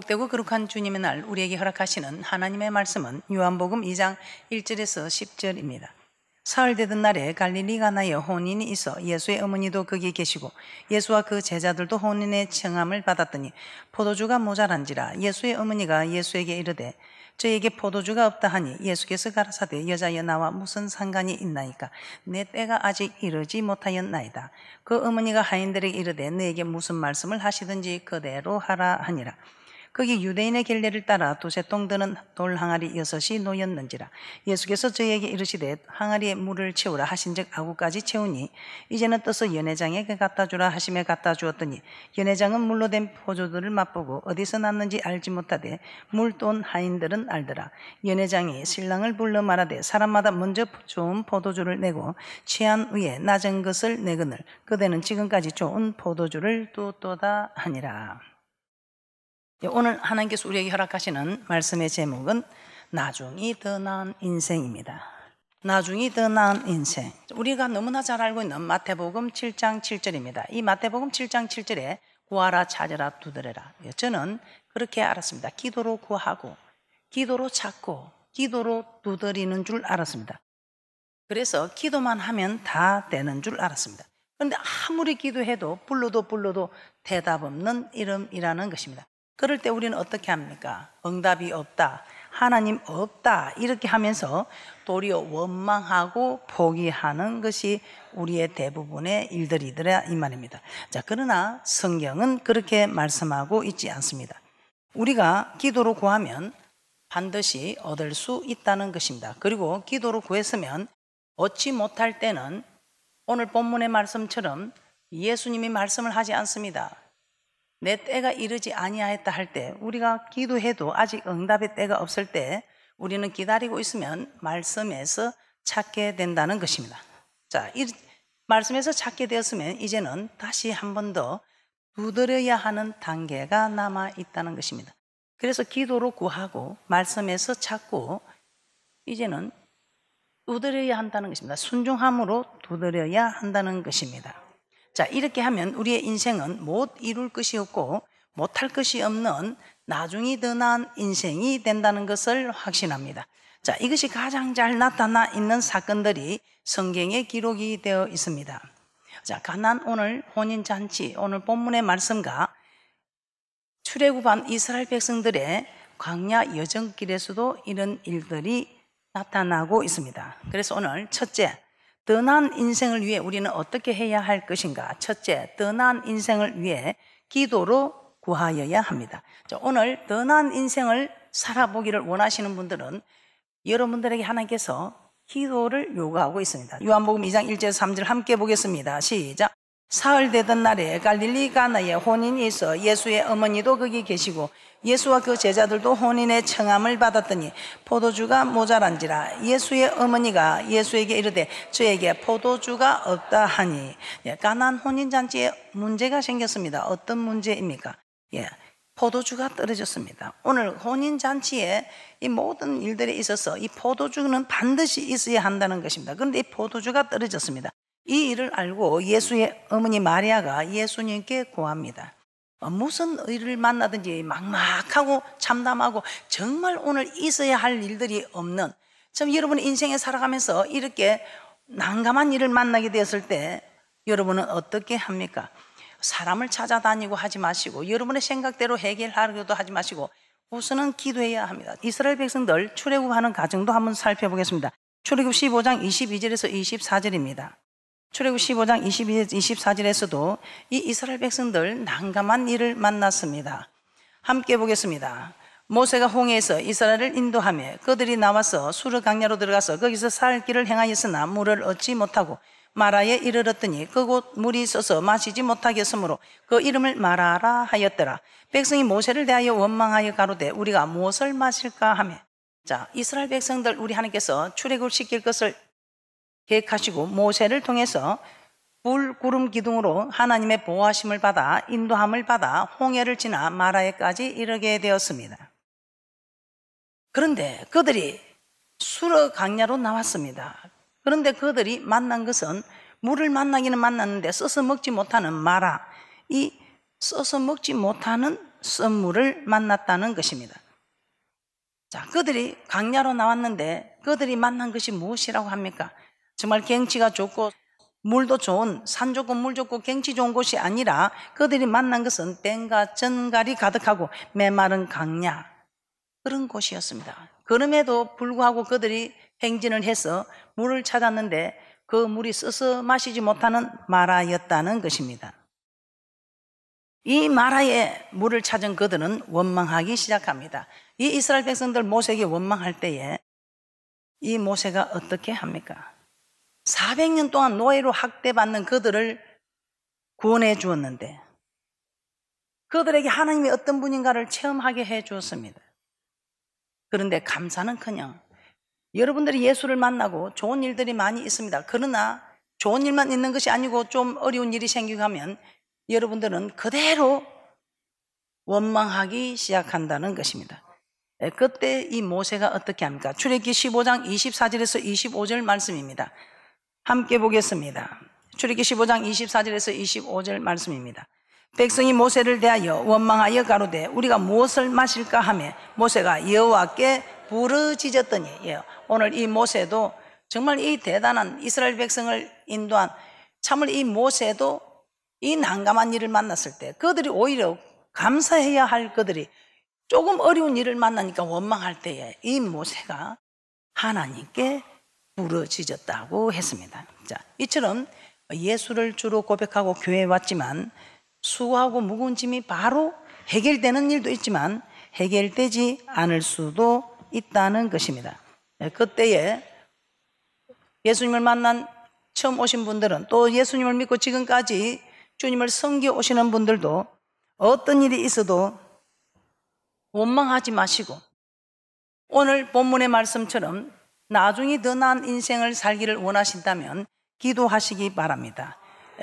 복되고 거룩한 주님의 날 우리에게 허락하시는 하나님의 말씀은 요한복음 2장 1절에서 10절입니다. 사흘 되던 날에 갈릴리 가나에 혼인이 있어 예수의 어머니도 거기 계시고 예수와 그 제자들도 혼인의 청함을 받았더니 포도주가 모자란지라. 예수의 어머니가 예수에게 이르되 저에게 포도주가 없다 하니 예수께서 가라사대 여자여 나와 무슨 상관이 있나이까? 내 때가 아직 이르지 못하였나이다. 그 어머니가 하인들에게 이르되 너에게 무슨 말씀을 하시든지 그대로 하라 하니라. 거기 유대인의 길례를 따라 두세 통 드는 돌 항아리 6이 놓였는지라. 예수께서 저희에게 이르시되 항아리에 물을 채우라 하신즉 아구까지 채우니 이제는 떠서 연회장에게 갖다 주라 하심에 갖다 주었더니 연회장은 물로 된 포도주를 맛보고 어디서 났는지 알지 못하되 물돈 하인들은 알더라. 연회장이 신랑을 불러 말하되 사람마다 먼저 좋은 포도주를 내고 취한 후에 낮은 것을 내거늘 그대는 지금까지 좋은 포도주를 두었도다 하니라. 오늘 하나님께서 우리에게 허락하시는 말씀의 제목은 나중이 더 나은 인생입니다. 나중이 더 나은 인생. 우리가 너무나 잘 알고 있는 마태복음 7장 7절입니다. 이 마태복음 7장 7절에 구하라 찾으라 두드려라. 저는 그렇게 알았습니다. 기도로 구하고 기도로 찾고 기도로 두드리는 줄 알았습니다. 그래서 기도만 하면 다 되는 줄 알았습니다. 그런데 아무리 기도해도 불러도 대답 없는 이름이라는 것입니다. 그럴 때 우리는 어떻게 합니까? 응답이 없다, 하나님 없다 이렇게 하면서 도리어 원망하고 포기하는 것이 우리의 대부분의 일들이더라 이 말입니다. 자, 그러나 성경은 그렇게 말씀하고 있지 않습니다. 우리가 기도로 구하면 반드시 얻을 수 있다는 것입니다. 그리고 기도로 구했으면 얻지 못할 때는 오늘 본문의 말씀처럼 예수님이 말씀을 하지 않습니다. 내 때가 이르지 아니하였다 할 때, 우리가 기도해도 아직 응답의 때가 없을 때 우리는 기다리고 있으면 말씀에서 찾게 된다는 것입니다. 자, 이 말씀에서 찾게 되었으면 이제는 다시 한 번 더 두드려야 하는 단계가 남아 있다는 것입니다. 그래서 기도로 구하고 말씀에서 찾고 이제는 두드려야 한다는 것입니다. 순종함으로 두드려야 한다는 것입니다. 자, 이렇게 하면 우리의 인생은 못 이룰 것이 없고 못할 것이 없는 나중이 더 나은 인생이 된다는 것을 확신합니다. 자, 이것이 가장 잘 나타나 있는 사건들이 성경에 기록이 되어 있습니다. 자, 가나안 오늘 혼인잔치, 오늘 본문의 말씀과 출애굽한 이스라엘 백성들의 광야 여정길에서도 이런 일들이 나타나고 있습니다. 그래서 오늘 첫째, 더 나은 인생을 위해 우리는 어떻게 해야 할 것인가? 첫째, 더 나은 인생을 위해 기도로 구하여야 합니다. 오늘 더 나은 인생을 살아보기를 원하시는 분들은 여러분들에게 하나님께서 기도를 요구하고 있습니다. 요한복음 2장 1절 3절 함께 보겠습니다. 시작. 사흘 되던 날에 갈릴리 가나에 혼인이 있어 예수의 어머니도 거기 계시고 예수와 그 제자들도 혼인의 청함을 받았더니 포도주가 모자란지라. 예수의 어머니가 예수에게 이르되 저에게 포도주가 없다 하니. 가나안 혼인잔치에 문제가 생겼습니다. 어떤 문제입니까? 포도주가 떨어졌습니다. 오늘 혼인잔치에 이 모든 일들에 있어서 이 포도주는 반드시 있어야 한다는 것입니다. 그런데 이 포도주가 떨어졌습니다. 이 일을 알고 예수의 어머니 마리아가 예수님께 구합니다. 무슨 일을 만나든지 막막하고 참담하고 정말 오늘 있어야 할 일들이 없는, 참 여러분의 인생에 살아가면서 이렇게 난감한 일을 만나게 되었을 때 여러분은 어떻게 합니까? 사람을 찾아다니고 하지 마시고 여러분의 생각대로 해결하려고도 하지 마시고 우선은 기도해야 합니다. 이스라엘 백성들 출애굽하는 과정도 한번 살펴보겠습니다. 출애굽 15장 22절에서 24절입니다. 출애굽 15장 24절에서도 이 이스라엘 백성들 난감한 일을 만났습니다. 함께 보겠습니다. 모세가 홍해에서 이스라엘을 인도하며 그들이 나와서 수르 강야로 들어가서 거기서 살 길을 행하였으나 물을 얻지 못하고 마라에 이르렀더니 그곳 물이 있어서 마시지 못하게 했으므로 그 이름을 마라라 하였더라. 백성이 모세를 대하여 원망하여 가로되 우리가 무엇을 마실까 하며. 자, 이스라엘 백성들 우리 하나님께서 출애굽시킬 것을 계획하시고 모세를 통해서 불, 구름, 기둥으로 하나님의 보호하심을 받아 인도함을 받아 홍해를 지나 마라에까지 이르게 되었습니다. 그런데 그들이 수르 강야로 나왔습니다. 그런데 그들이 만난 것은 물을 만나기는 만났는데 써서 먹지 못하는 마라, 이 써서 먹지 못하는 썰물을 만났다는 것입니다. 자, 그들이 광야로 나왔는데 그들이 만난 것이 무엇이라고 합니까? 정말 경치가 좋고 물도 좋은, 산 좋고 물 좋고 경치 좋은 곳이 아니라 그들이 만난 것은 뱀과 전갈이 가득하고 메마른 광야, 그런 곳이었습니다. 그럼에도 불구하고 그들이 행진을 해서 물을 찾았는데 그 물이 써서 마시지 못하는 마라였다는 것입니다. 이 마라의 물을 찾은 그들은 원망하기 시작합니다. 이 이스라엘 백성들 모세에게 원망할 때에 이 모세가 어떻게 합니까? 400년 동안 노예로 학대받는 그들을 구원해 주었는데 그들에게 하나님이 어떤 분인가를 체험하게 해 주었습니다. 그런데 감사는커녕 여러분들이 예수를 만나고 좋은 일들이 많이 있습니다. 그러나 좋은 일만 있는 것이 아니고 좀 어려운 일이 생기고 하면 여러분들은 그대로 원망하기 시작한다는 것입니다. 그때 이 모세가 어떻게 합니까? 출애굽기 15장 24절에서 25절 말씀입니다. 함께 보겠습니다. 출애굽기 15장 24절에서 25절 말씀입니다. 백성이 모세를 대하여 원망하여 가로되 우리가 무엇을 마실까 하며 모세가 여호와께 부르짖었더니, 오늘 이 모세도 정말 이 대단한 이스라엘 백성을 인도한 참으로 이 모세도 이 난감한 일을 만났을 때 그들이 오히려 감사해야 할 그들이 조금 어려운 일을 만나니까 원망할 때에 이 모세가 하나님께 부르짖었다고 했습니다. 자, 이처럼 예수를 주로 고백하고 교회에 왔지만 수고하고 무거운 짐이 바로 해결되는 일도 있지만 해결되지 않을 수도 있다는 것입니다. 그때에 예수님을 만난 처음 오신 분들은 또 예수님을 믿고 지금까지 주님을 섬겨 오시는 분들도 어떤 일이 있어도 원망하지 마시고 오늘 본문의 말씀처럼 나중에 더 나은 인생을 살기를 원하신다면 기도하시기 바랍니다.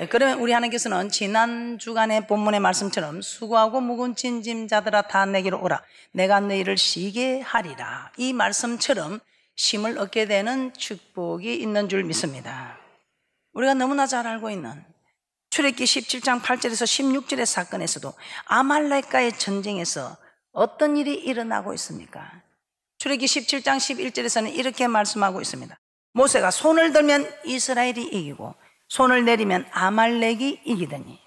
그러면 우리 하나님께서는 지난 주간의 본문의 말씀처럼 수고하고 무거운 짐진 자들아 다 내게로 오라 내가 너희를 쉬게 하리라, 이 말씀처럼 쉼을 얻게 되는 축복이 있는 줄 믿습니다. 우리가 너무나 잘 알고 있는 출애굽기 17장 8절에서 16절의 사건에서도 아말렉과의 전쟁에서 어떤 일이 일어나고 있습니까? 출애굽기 17장 11절에서는 이렇게 말씀하고 있습니다. 모세가 손을 들면 이스라엘이 이기고 손을 내리면 아말렉이 이기더니,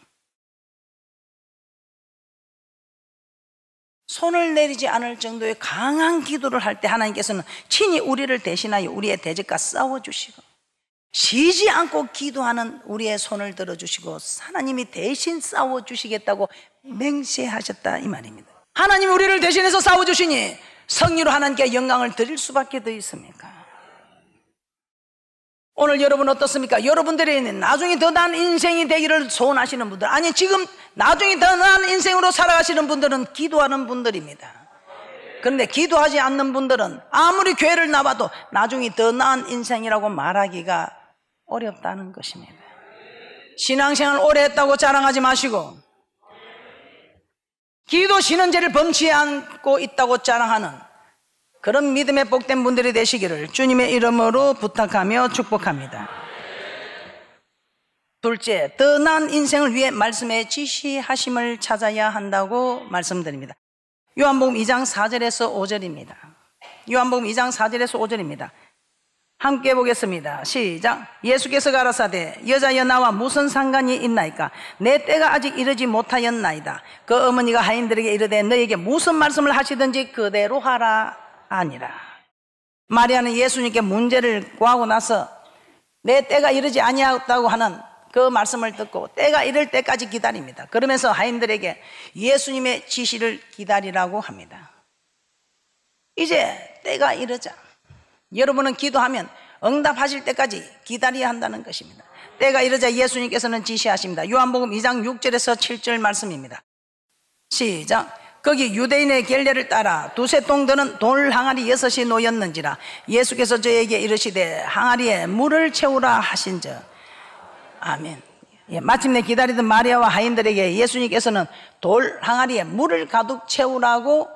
손을 내리지 않을 정도의 강한 기도를 할 때 하나님께서는 친히 우리를 대신하여 우리의 대적과 싸워주시고 쉬지 않고 기도하는 우리의 손을 들어주시고 하나님이 대신 싸워주시겠다고 맹세하셨다, 이 말입니다. 하나님이 우리를 대신해서 싸워주시니 성리로 하나님께 영광을 드릴 수밖에 더 있습니까? 오늘 여러분 어떻습니까? 여러분들이 나중에 더 나은 인생이 되기를 소원하시는 분들, 아니 지금 나중에 더 나은 인생으로 살아가시는 분들은 기도하는 분들입니다. 그런데 기도하지 않는 분들은 아무리 교회를 나와도 나중에 더 나은 인생이라고 말하기가 어렵다는 것입니다. 신앙생활 오래 했다고 자랑하지 마시고 기도 신은제를 범치 않고 있다고 자랑하는 그런 믿음에 복된 분들이 되시기를 주님의 이름으로 부탁하며 축복합니다. 둘째, 더 나은 인생을 위해 말씀의 지시하심을 찾아야 한다고 말씀드립니다. 요한복음 2장 4절에서 5절입니다. 요한복음 2장 4절에서 5절입니다. 함께 보겠습니다. 시작. 예수께서 가라사대 여자여 나와 무슨 상관이 있나이까? 내 때가 아직 이르지 못하였나이다. 그 어머니가 하인들에게 이르되 너에게 무슨 말씀을 하시든지 그대로 하라 아니라. 마리아는 예수님께 문제를 구하고 나서 내 때가 이르지 아니하였다고 하는 그 말씀을 듣고 때가 이를 때까지 기다립니다. 그러면서 하인들에게 예수님의 지시를 기다리라고 합니다. 이제 때가 이르자 여러분은 기도하면 응답하실 때까지 기다려야 한다는 것입니다. 때가 이르자 예수님께서는 지시하십니다. 요한복음 2장 6절에서 7절 말씀입니다. 시작. 거기 유대인의 결례를 따라 두세 통들은 돌 항아리 6이 놓였는지라 예수께서 저에게 이르시되 항아리에 물을 채우라 하신즉. 아멘. 마침내 기다리던 마리아와 하인들에게 예수님께서는 돌 항아리에 물을 가득 채우라고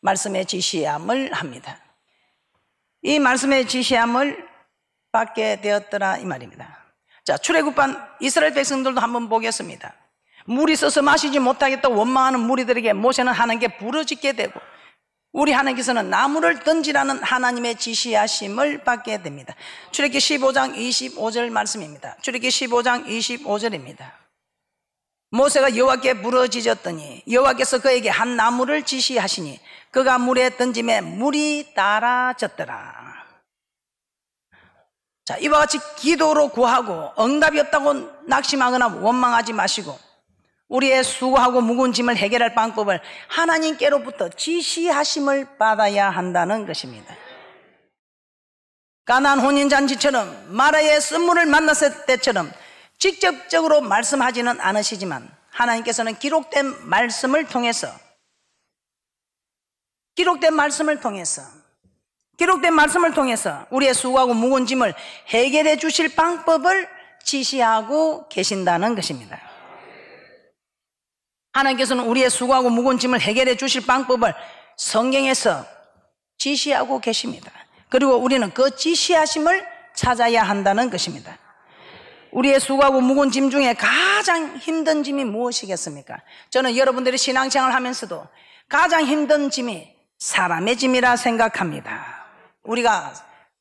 말씀에 지시함을 합니다. 이 말씀의 지시함을 받게 되었더라 이 말입니다. 자, 출애굽한 이스라엘 백성들도 한번 보겠습니다. 물이 써서 마시지 못하겠다고 원망하는 무리들에게 모세는 하나님께 부르짖게 되고 우리 하나님께서는 나무를 던지라는 하나님의 지시하심을 받게 됩니다. 출애굽기 15장 25절 말씀입니다. 출애굽기 15장 25절입니다. 모세가 여호와께 부르짖었더니 여호와께서 그에게 한 나무를 지시하시니 그가 물에 던짐에 물이 따라졌더라. 자, 이와 같이 기도로 구하고 응답이 없다고 낙심하거나 원망하지 마시고 우리의 수고하고 무거운 짐을 해결할 방법을 하나님께로부터 지시하심을 받아야 한다는 것입니다. 가나안 혼인잔치처럼 마라의 쓴물을 만났을 때처럼 직접적으로 말씀하지는 않으시지만 하나님께서는 기록된 말씀을 통해서 우리의 수고하고 무거운 짐을 해결해 주실 방법을 지시하고 계신다는 것입니다. 하나님께서는 우리의 수고하고 무거운 짐을 해결해 주실 방법을 성경에서 지시하고 계십니다. 그리고 우리는 그 지시하심을 찾아야 한다는 것입니다. 우리의 수고하고 무거운 짐 중에 가장 힘든 짐이 무엇이겠습니까? 저는 여러분들이 신앙생활을 하면서도 가장 힘든 짐이 사람의 짐이라 생각합니다. 우리가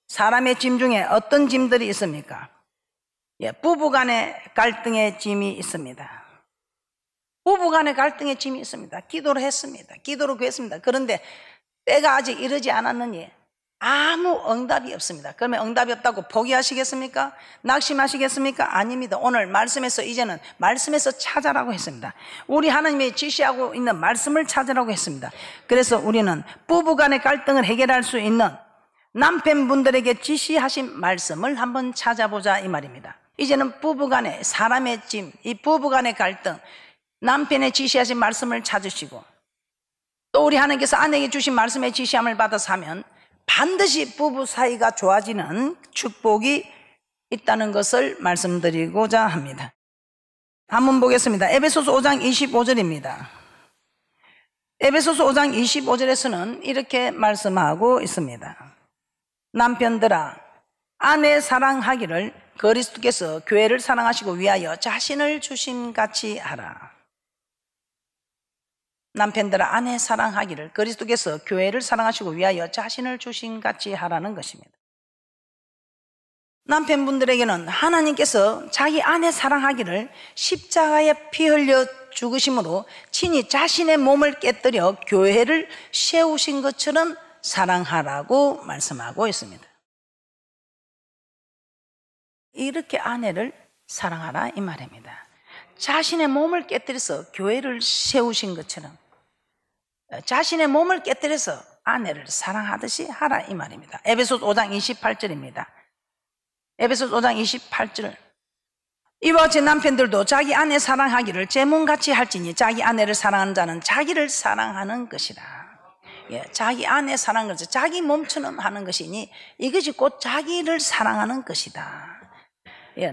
사람의 짐 중에 어떤 짐들이 있습니까? 부부간의 갈등의 짐이 있습니다. 부부간의 갈등의 짐이 있습니다. 기도를 했습니다. 기도를 구했습니다. 그런데 때가 아직 이르지 않았느니 아무 응답이 없습니다. 그러면 응답이 없다고 포기하시겠습니까? 낙심하시겠습니까? 아닙니다. 오늘 말씀에서 이제는 말씀에서 찾아라고 했습니다. 우리 하나님이 지시하고 있는 말씀을 찾으라고 했습니다. 그래서 우리는 부부간의 갈등을 해결할 수 있는 남편분들에게 지시하신 말씀을 한번 찾아보자 이 말입니다. 이제는 부부간의 사람의 짐, 이 부부간의 갈등, 남편의 지시하신 말씀을 찾으시고 또 우리 하나님께서 아내에게 주신 말씀의 지시함을 받아서 하면 반드시 부부 사이가 좋아지는 축복이 있다는 것을 말씀드리고자 합니다. 한번 보겠습니다. 에베소서 5장 25절입니다. 에베소서 5장 25절에서는 이렇게 말씀하고 있습니다. 남편들아 아내 사랑하기를 그리스도께서 교회를 사랑하시고 위하여 자신을 주심같이 하라. 남편들아 아내 사랑하기를 그리스도께서 교회를 사랑하시고 위하여 자신을 주심같이 하라는 것입니다. 남편분들에게는 하나님께서 자기 아내 사랑하기를 십자가에 피 흘려 죽으심으로 친히 자신의 몸을 깨뜨려 교회를 세우신 것처럼 사랑하라고 말씀하고 있습니다. 이렇게 아내를 사랑하라 이 말입니다. 자신의 몸을 깨뜨려서 교회를 세우신 것처럼 자신의 몸을 깨뜨려서 아내를 사랑하듯이 하라 이 말입니다. 에베소서 5장 28절입니다. 에베소서 5장 28절 이와 같이 남편들도 자기 아내 사랑하기를 제 몸같이 할지니 자기 아내를 사랑하는 자는 자기를 사랑하는 것이라. 자기 아내 사랑하는 것은 자기 몸처럼 하는 것이니 이것이 곧 자기를 사랑하는 것이다.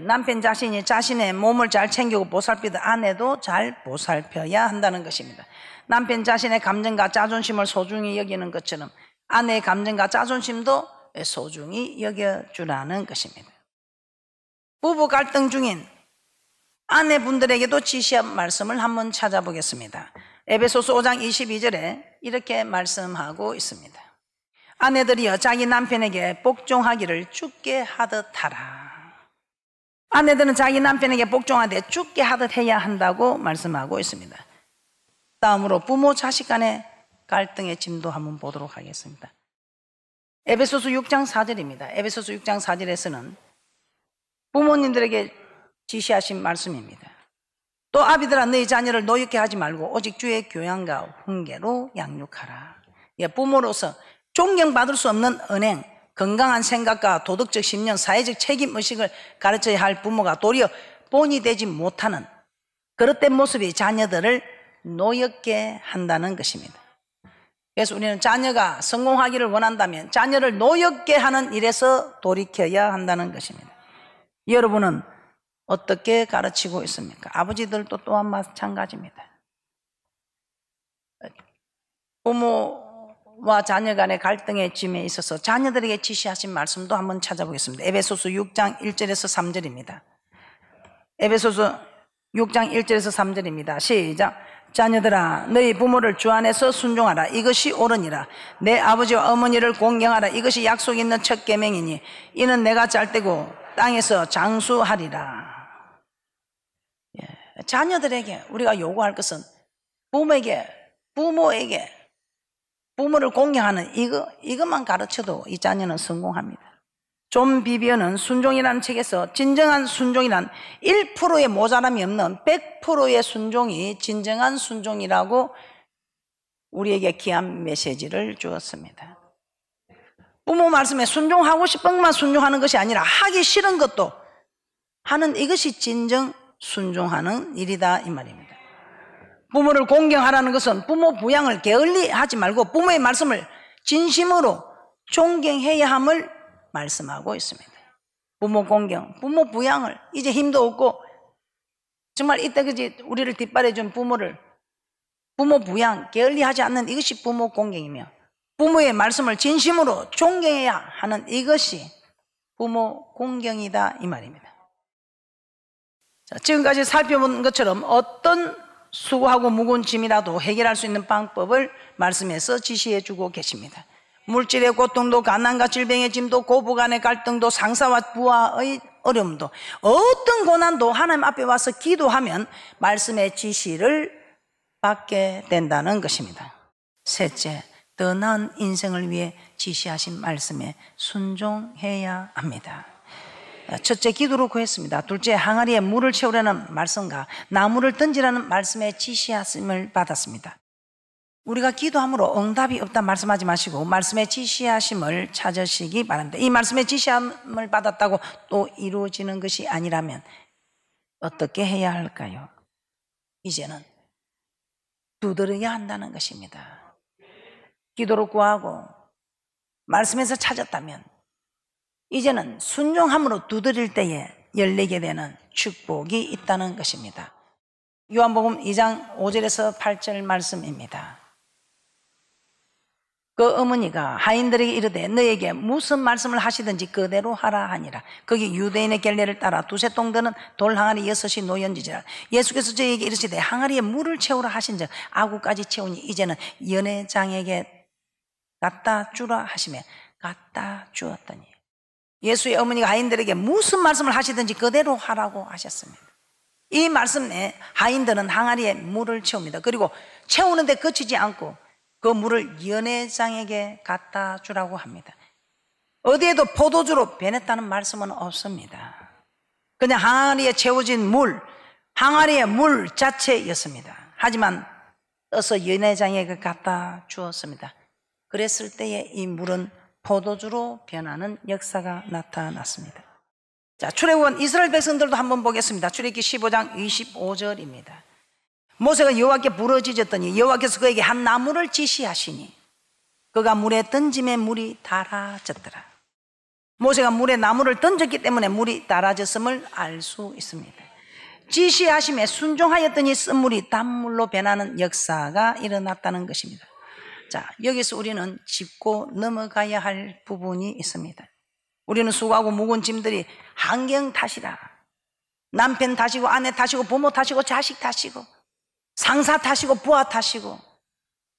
남편 자신이 자신의 몸을 잘 챙기고 보살피듯 아내도 잘 보살펴야 한다는 것입니다. 남편 자신의 감정과 자존심을 소중히 여기는 것처럼 아내의 감정과 자존심도 소중히 여겨주라는 것입니다. 부부 갈등 중인 아내분들에게도 지시한 말씀을 한번 찾아보겠습니다. 에베소서 5장 22절에 이렇게 말씀하고 있습니다. 아내들이여 자기 남편에게 복종하기를 주께 하듯 하라. 아내들은 자기 남편에게 복종하되 주께 하듯 해야 한다고 말씀하고 있습니다. 다음으로 부모 자식 간의 갈등의 짐도 한번 보도록 하겠습니다. 에베소서 6장 4절입니다. 에베소서 6장 4절에서는 부모님들에게 지시하신 말씀입니다. 또 아비들아 너희 자녀를 노엽게 하지 말고 오직 주의 교양과 훈계로 양육하라. 부모로서 존경받을 수 없는 은행, 건강한 생각과 도덕적 신념, 사회적 책임의식을 가르쳐야 할 부모가 도리어 본이 되지 못하는 그릇된 모습이 자녀들을 노엽게 한다는 것입니다. 그래서 우리는 자녀가 성공하기를 원한다면 자녀를 노엽게 하는 일에서 돌이켜야 한다는 것입니다. 여러분은 어떻게 가르치고 있습니까? 아버지들도 또한 마찬가지입니다. 부모와 자녀 간의 갈등의 짐에 있어서 자녀들에게 지시하신 말씀도 한번 찾아보겠습니다. 에베소서 6장 1절에서 3절입니다. 에베소서 6장 1절에서 3절입니다. 시작. 자녀들아, 너희 부모를 주 안에서 순종하라. 이것이 옳으니라. 내 아버지와 어머니를 공경하라. 이것이 약속 있는 첫 계명이니 이는 내가 짤때고 땅에서 장수하리라. 자녀들에게 우리가 요구할 것은 부모에게 부모를 공경하는 이것만 가르쳐도 이 자녀는 성공합니다. 존 비비어는 순종이라는 책에서 진정한 순종이란 1%의 모자람이 없는 100%의 순종이 진정한 순종이라고 우리에게 귀한 메시지를 주었습니다. 부모 말씀에 순종하고 싶은 것만 순종하는 것이 아니라 하기 싫은 것도 하는 이것이 진정 순종하는 일이다 이 말입니다. 부모를 공경하라는 것은 부모 부양을 게을리하지 말고 부모의 말씀을 진심으로 존경해야 함을 말씀하고 있습니다. 부모 공경, 부모 부양을 이제 힘도 없고 정말 이때까지 우리를 뒷바라준 부모 부양 게을리하지 않는 이것이 부모 공경이며 부모의 말씀을 진심으로 존경해야 하는 이것이 부모 공경이다 이 말입니다. 자, 지금까지 살펴본 것처럼 어떤 수고하고 무거운 짐이라도 해결할 수 있는 방법을 말씀에서 지시해 주고 계십니다. 물질의 고통도 가난과 질병의 짐도 고부 간의 갈등도 상사와 부하의 어려움도 어떤 고난도 하나님 앞에 와서 기도하면 말씀의 지시를 받게 된다는 것입니다. 셋째, 더 나은 인생을 위해 지시하신 말씀에 순종해야 합니다. 첫째, 기도로 구했습니다. 둘째, 항아리에 물을 채우라는 말씀과 나무를 던지라는 말씀의 지시하심을 받았습니다. 우리가 기도함으로 응답이 없다 말씀하지 마시고 말씀의 지시하심을 찾으시기 바랍니다. 이 말씀의 지시함을 받았다고 또 이루어지는 것이 아니라면 어떻게 해야 할까요? 이제는 두드려야 한다는 것입니다. 기도로 구하고 말씀에서 찾았다면 이제는 순종함으로 두드릴 때에 열리게 되는 축복이 있다는 것입니다. 요한복음 2장 5절에서 8절 말씀입니다. 그 어머니가 하인들에게 이르되 너에게 무슨 말씀을 하시든지 그대로 하라 하니라. 거기 유대인의 겔레를 따라 두세 통 드는 돌 항아리 6이 놓였는지라. 예수께서 저에게 이르시되 항아리에 물을 채우라 하신즉 아구까지 채우니 이제는 연회장에게 갖다 주라 하시며 갖다 주었더니 예수의 어머니가 하인들에게 무슨 말씀을 하시든지 그대로 하라고 하셨습니다. 이 말씀에 하인들은 항아리에 물을 채웁니다. 그리고 채우는데 그치지 않고 그 물을 연회장에게 갖다 주라고 합니다. 어디에도 포도주로 변했다는 말씀은 없습니다. 그냥 항아리에 채워진 물, 항아리의 물 자체였습니다. 하지만 떠서 연회장에게 갖다 주었습니다. 그랬을 때에 이 물은 포도주로 변하는 역사가 나타났습니다. 자, 출애굽은 이스라엘 백성들도 한번 보겠습니다. 출애굽기 15장 25절입니다. 모세가 여호와께 부르짖었더니 여호와께서 그에게 한 나무를 지시하시니 그가 물에 던짐에 물이 달아졌더라. 모세가 물에 나무를 던졌기 때문에 물이 달아졌음을 알 수 있습니다. 지시하심에 순종하였더니 쓴물이 단물로 변하는 역사가 일어났다는 것입니다. 자, 여기서 우리는 짚고 넘어가야 할 부분이 있습니다. 우리는 수고하고 무거운 짐들이 환경 탓이라, 남편 탓이고 아내 탓이고 부모 탓이고 자식 탓이고 상사 탓이고 부하 탓이고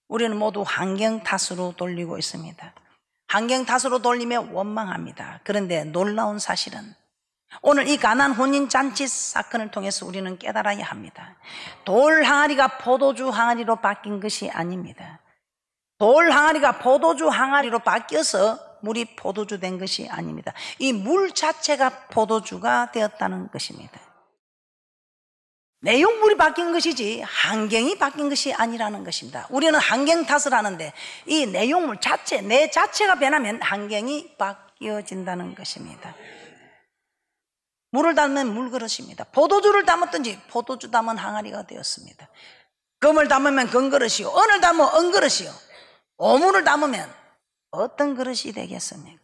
우리는 모두 환경 탓으로 돌리고 있습니다. 환경 탓으로 돌리면 원망합니다. 그런데 놀라운 사실은 오늘 이 가나안 혼인잔치 사건을 통해서 우리는 깨달아야 합니다. 돌 항아리가 포도주 항아리로 바뀐 것이 아닙니다. 돌 항아리가 포도주 항아리로 바뀌어서 물이 포도주 된 것이 아닙니다. 이 물 자체가 포도주가 되었다는 것입니다. 내용물이 바뀐 것이지 환경이 바뀐 것이 아니라는 것입니다. 우리는 환경 탓을 하는데 이 내용물 자체, 내 자체가 변하면 환경이 바뀌어진다는 것입니다. 물을 담으면 물그릇입니다. 포도주를 담았든지 포도주 담은 항아리가 되었습니다. 금을 담으면 금그릇이요, 은을 담으면 은그릇이요, 오물을 담으면 어떤 그릇이 되겠습니까?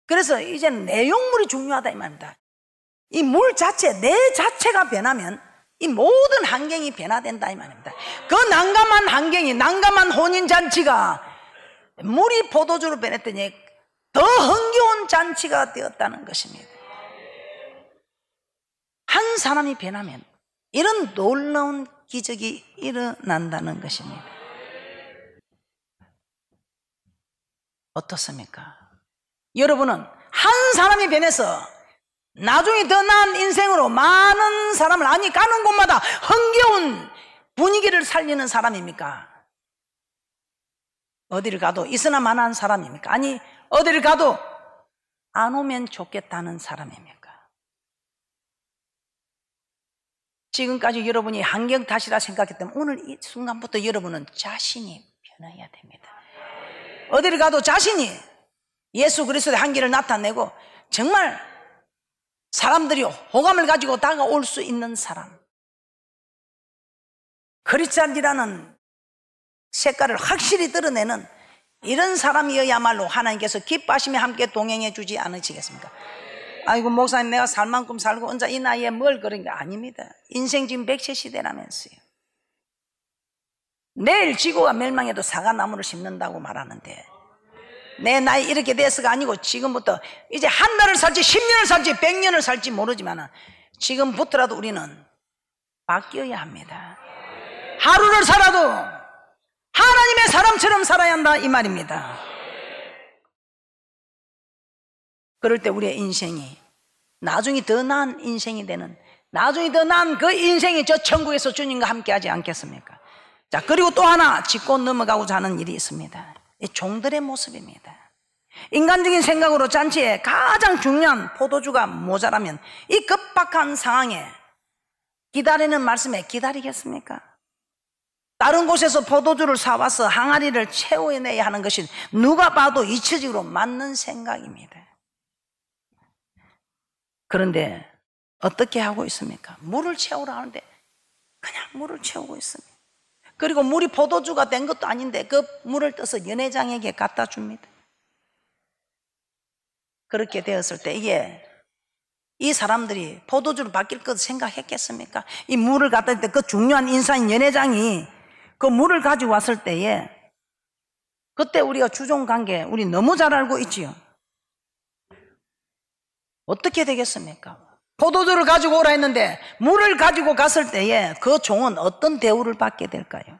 그래서 이제는 내용물이 중요하다 이 말입니다. 이 물 자체, 내 자체가 변하면 이 모든 환경이 변화된다 이 말입니다. 그 난감한 환경이, 난감한 혼인잔치가 물이 포도주로 변했더니 더 흥겨운 잔치가 되었다는 것입니다. 한 사람이 변하면 이런 놀라운 기적이 일어난다는 것입니다. 어떻습니까? 여러분은 한 사람이 변해서 나중에 더 나은 인생으로 많은 사람을, 아니 가는 곳마다 흥겨운 분위기를 살리는 사람입니까? 어디를 가도 있으나 마나한 사람입니까? 아니 어디를 가도 안 오면 좋겠다는 사람입니까? 지금까지 여러분이 한경 탓이라 생각했다면 오늘 이 순간부터 여러분은 자신이 변해야 됩니다. 어디를 가도 자신이 예수 그리스도의 한계를 나타내고 정말 사람들이 호감을 가지고 다가올 수 있는 사람, 크리스찬이라는 색깔을 확실히 드러내는 이런 사람이어야말로 하나님께서 기뻐하시며 함께 동행해 주지 않으시겠습니까? 아이고 목사님 내가 살 만큼 살고 혼자 이 나이에 뭘 그런 게 아닙니다. 인생 지금 100세 시대라면서요. 내일 지구가 멸망해도 사과나무를 심는다고 말하는데 내 나이 이렇게 돼서가 아니고 지금부터 이제 한 달을 살지 10년을 살지 100년을 살지 모르지만 지금부터라도 우리는 바뀌어야 합니다. 하루를 살아도 하나님의 사람처럼 살아야 한다 이 말입니다. 그럴 때 우리의 인생이 나중에 더 나은 인생이 되는, 나중에 더 나은 그 인생이 저 천국에서 주님과 함께 하지 않겠습니까? 자, 그리고 또 하나 짚고 넘어가고자 하는 일이 있습니다. 이 종들의 모습입니다. 인간적인 생각으로 잔치에 가장 중요한 포도주가 모자라면 이 급박한 상황에 기다리는 말씀에 기다리겠습니까? 다른 곳에서 포도주를 사와서 항아리를 채워내야 하는 것이 누가 봐도 이치적으로 맞는 생각입니다. 그런데 어떻게 하고 있습니까? 물을 채우라 하는데 그냥 물을 채우고 있습니다. 그리고 물이 포도주가 된 것도 아닌데 그 물을 떠서 연회장에게 갖다 줍니다. 그렇게 되었을 때 이게 이 사람들이 포도주를 바뀔 것 생각했겠습니까? 이 물을 갖다 줄 때 그 중요한 인사인 연회장이 그 물을 가지고 왔을 때에 그때 우리가 주종관계 우리 너무 잘 알고 있지요. 어떻게 되겠습니까? 포도주를 가지고 오라 했는데 물을 가지고 갔을 때에 그 종은 어떤 대우를 받게 될까요?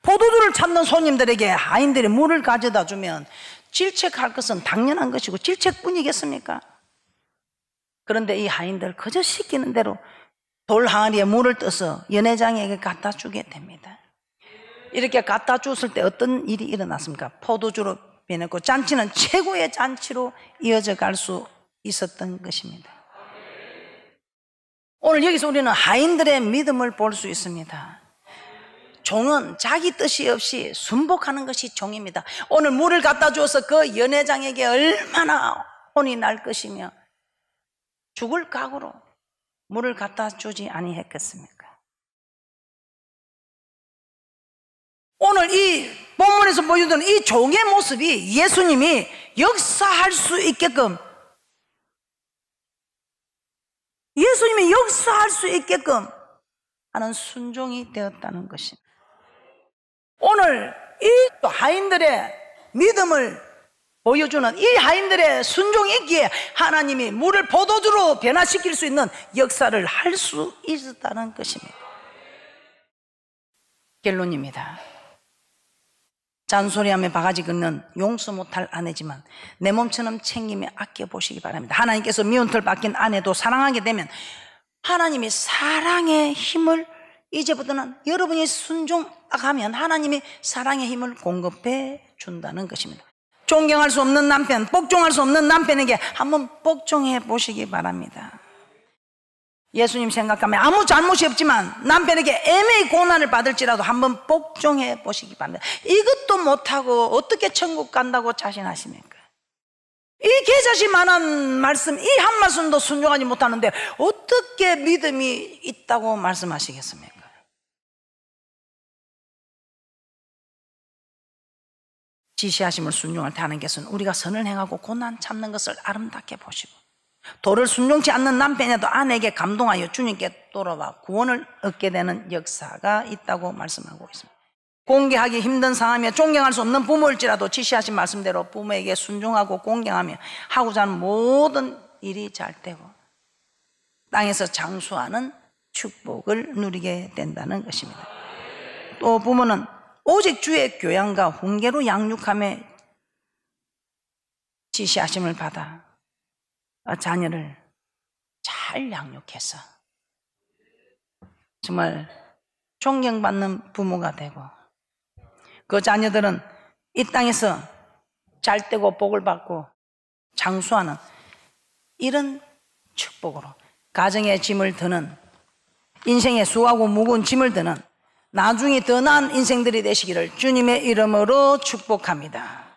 포도주를 찾는 손님들에게 하인들이 물을 가져다 주면 질책할 것은 당연한 것이고 질책뿐이겠습니까? 그런데 이 하인들 그저 시키는 대로 돌 항아리에 물을 떠서 연회장에게 갖다 주게 됩니다. 이렇게 갖다 줬을 때 어떤 일이 일어났습니까? 포도주로 변했고 잔치는 최고의 잔치로 이어져 갈 수 있었던 것입니다. 오늘 여기서 우리는 하인들의 믿음을 볼 수 있습니다. 종은 자기 뜻이 없이 순복하는 것이 종입니다. 오늘 물을 갖다 주어서 그 연회장에게 얼마나 혼이 날 것이며 죽을 각오로 물을 갖다 주지 아니했겠습니까? 오늘 이 본문에서 보여주는 이 종의 모습이 예수님이 역사할 수 있게끔 하는 순종이 되었다는 것입니다. 오늘 이 하인들의 믿음을 보여주는 이 하인들의 순종이 있기에 하나님이 물을 포도주로 변화시킬 수 있는 역사를 할 수 있었다는 것입니다. 결론입니다. 잔소리하며 바가지 긁는 용서 못할 아내지만 내 몸처럼 챙기며 아껴보시기 바랍니다. 하나님께서 미운 털 박힌 아내도 사랑하게 되면 하나님이 사랑의 힘을 이제부터는 여러분이 순종하면 하나님이 사랑의 힘을 공급해 준다는 것입니다. 존경할 수 없는 남편, 복종할 수 없는 남편에게 한번 복종해 보시기 바랍니다. 예수님 생각하면 아무 잘못이 없지만 남편에게 애매히 고난을 받을지라도 한번 복종해 보시기 바랍니다. 이것도 못하고 어떻게 천국 간다고 자신하십니까? 이 개자식만한 말씀, 이 한 말씀도 순종하지 못하는데 어떻게 믿음이 있다고 말씀하시겠습니까? 지시하심을 순종할 때 하나님께서는 우리가 선을 행하고 고난 참는 것을 아름답게 보시고 도를 순종치 않는 남편에도 아내에게 감동하여 주님께 돌아와 구원을 얻게 되는 역사가 있다고 말씀하고 있습니다. 공개하기 힘든 상황이며 존경할 수 없는 부모일지라도 지시하신 말씀대로 부모에게 순종하고 공경하며 하고자 하는 모든 일이 잘 되고 땅에서 장수하는 축복을 누리게 된다는 것입니다. 또 부모는 오직 주의 교양과 훈계로 양육함에 지시하심을 받아 자녀를 잘 양육해서 정말 존경받는 부모가 되고, 그 자녀들은 이 땅에서 잘 되고 복을 받고 장수하는 이런 축복으로 가정의 짐을 드는, 인생의 수고하고 무거운 짐을 드는 나중에 더 나은 인생들이 되시기를 주님의 이름으로 축복합니다.